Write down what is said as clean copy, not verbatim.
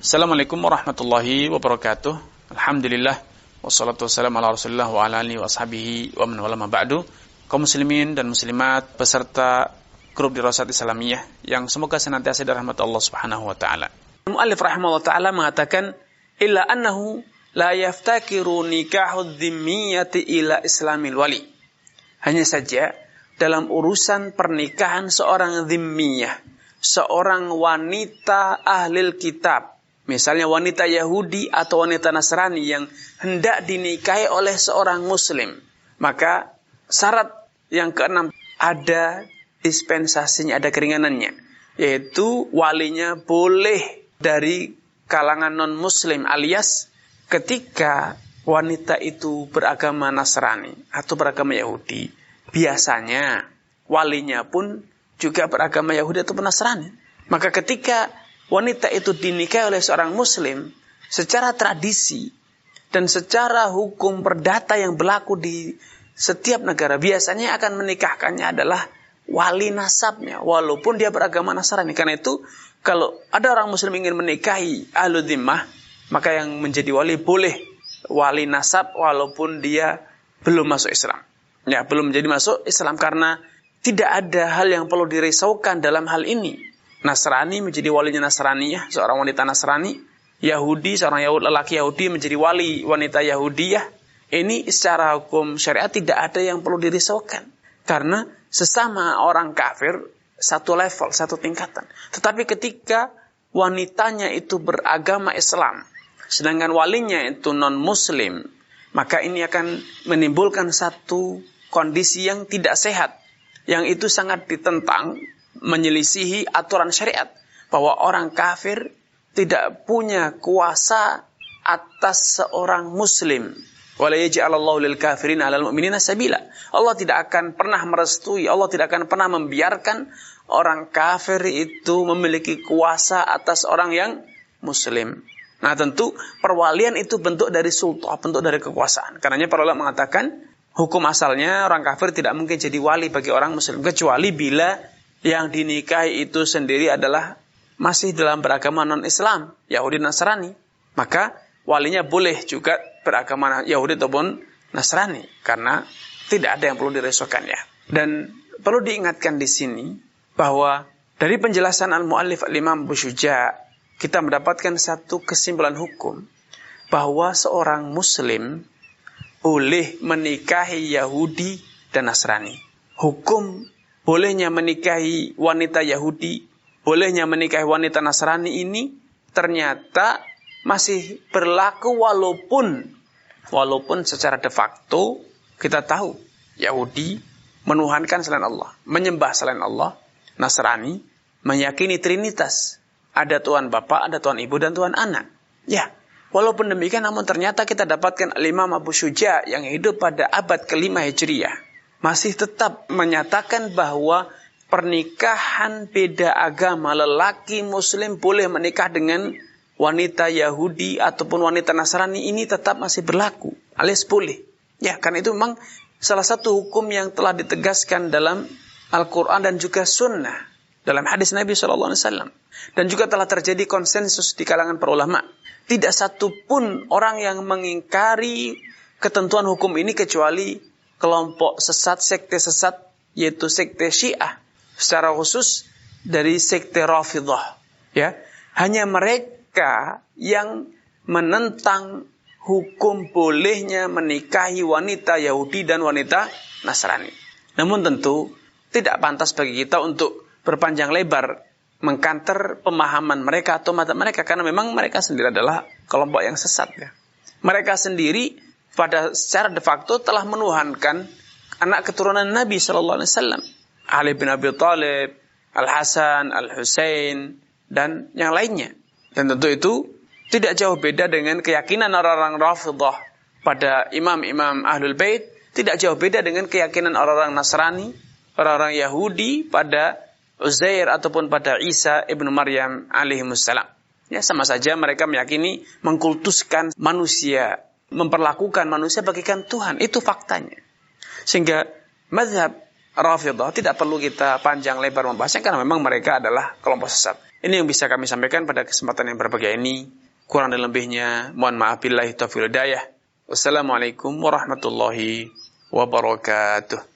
Assalamualaikum warahmatullahi wabarakatuh. Alhamdulillah wassalatu wassalamu ala Rasulillah wa ala alihi wa ashabihi wa man wala ma ba'du. Kaum muslimin dan muslimat peserta grup Dirasat Islamiyah yang semoga senantiasa dirahmati Allah Subhanahu wa taala. Mu'allif rahimahullah taala mengatakan illa annahu la yaftakiru nikahud dhimmiyati ila islamil wali. Hanya saja dalam urusan pernikahan seorang dhimmiyah, seorang wanita ahlil kitab, misalnya wanita Yahudi atau wanita Nasrani yang hendak dinikahi oleh seorang Muslim, maka syarat yang keenam ada dispensasinya, ada keringanannya, yaitu walinya boleh dari kalangan non-Muslim, alias ketika wanita itu beragama Nasrani atau beragama Yahudi, biasanya walinya pun juga beragama Yahudi atau Nasrani. Maka ketika wanita itu dinikahi oleh seorang Muslim, secara tradisi dan secara hukum perdata yang berlaku di setiap negara, biasanya akan menikahkannya adalah wali nasabnya, walaupun dia beragama Nasrani. Karena itu, kalau ada orang Muslim ingin menikahi ahlu dhimmah, maka yang menjadi wali boleh wali nasab walaupun dia belum masuk Islam. Ya, belum menjadi masuk Islam, karena tidak ada hal yang perlu dirisaukan dalam hal ini. Nasrani menjadi walinya Nasraniyah, seorang wanita Nasrani. Yahudi, seorang lelaki Yahudi menjadi wali wanita Yahudiyah. Ini secara hukum syariat tidak ada yang perlu dirisaukan, karena sesama orang kafir satu level, satu tingkatan. Tetapi ketika wanitanya itu beragama Islam, sedangkan walinya itu non-Muslim, maka ini akan menimbulkan satu kondisi yang tidak sehat, yang itu sangat ditentang, menyelisihi aturan syariat, bahwa orang kafir tidak punya kuasa atas seorang Muslim. Wala yaj'alallahu lil kafirin 'alal mu'minina sabila. Allah tidak akan pernah merestui, Allah tidak akan pernah membiarkan orang kafir itu memiliki kuasa atas orang yang Muslim. Nah, tentu perwalian itu bentuk dari sultan, bentuk dari kekuasaan. Karenanya para ulama mengatakan hukum asalnya orang kafir tidak mungkin jadi wali bagi orang Muslim, kecuali bila yang dinikahi itu sendiri adalah masih dalam beragama non-Islam, Yahudi Nasrani. Maka walinya boleh juga beragama Yahudi ataupun Nasrani, karena tidak ada yang perlu dirisaukan ya. Dan perlu diingatkan di sini bahwa dari penjelasan al-muallif al-Imam Abu Syuja, kita mendapatkan satu kesimpulan hukum bahwa seorang Muslim boleh menikahi Yahudi dan Nasrani. Hukum bolehnya menikahi wanita Yahudi, bolehnya menikahi wanita Nasrani ini ternyata masih berlaku walaupun secara de facto kita tahu Yahudi menuhankan selain Allah, menyembah selain Allah. Nasrani meyakini Trinitas, ada Tuhan Bapa, ada Tuhan Ibu, dan Tuhan Anak. Ya, walaupun demikian, namun ternyata kita dapatkan Imam Abu Syuja yang hidup pada abad ke-5 Hijriah masih tetap menyatakan bahwa pernikahan beda agama, lelaki Muslim boleh menikah dengan wanita Yahudi ataupun wanita Nasrani, ini tetap masih berlaku, alias boleh. Ya, karena itu memang salah satu hukum yang telah ditegaskan dalam Al-Quran dan juga Sunnah, dalam hadis Nabi SAW. Dan juga telah terjadi konsensus di kalangan para ulama. Tidak satu pun orang yang mengingkari ketentuan hukum ini kecuali kelompok sesat, sekte sesat, yaitu sekte Syiah, secara khusus dari sekte Rafidhah. Ya, hanya mereka yang menentang hukum bolehnya menikahi wanita Yahudi dan wanita Nasrani. Namun tentu tidak pantas bagi kita untuk berpanjang lebar mengkanter pemahaman mereka atau mata mereka, karena memang mereka sendiri adalah kelompok yang sesat ya. Mereka sendiri pada secara de facto telah menuhankan anak keturunan Nabi SAW, Ali bin Abi Thalib, Al-Hasan, Al-Husain, dan yang lainnya. Dan tentu itu tidak jauh beda dengan keyakinan orang-orang Rafidhah pada imam-imam Ahlul Bait, tidak jauh beda dengan keyakinan orang-orang Nasrani, orang-orang Yahudi pada Uzair ataupun pada Isa ibnu Maryam alaihimussalam. Ya, sama saja mereka meyakini mengkultuskan manusia, memperlakukan manusia bagaikan Tuhan. Itu faktanya. Sehingga mazhab Rafidhah tidak perlu kita panjang lebar membahasnya, karena memang mereka adalah kelompok sesat. Ini yang bisa kami sampaikan pada kesempatan yang berbahagia ini. Kurang dan lebihnya, mohon maaf, billahi taufiq wal hidayah. Wassalamualaikum warahmatullahi wabarakatuh.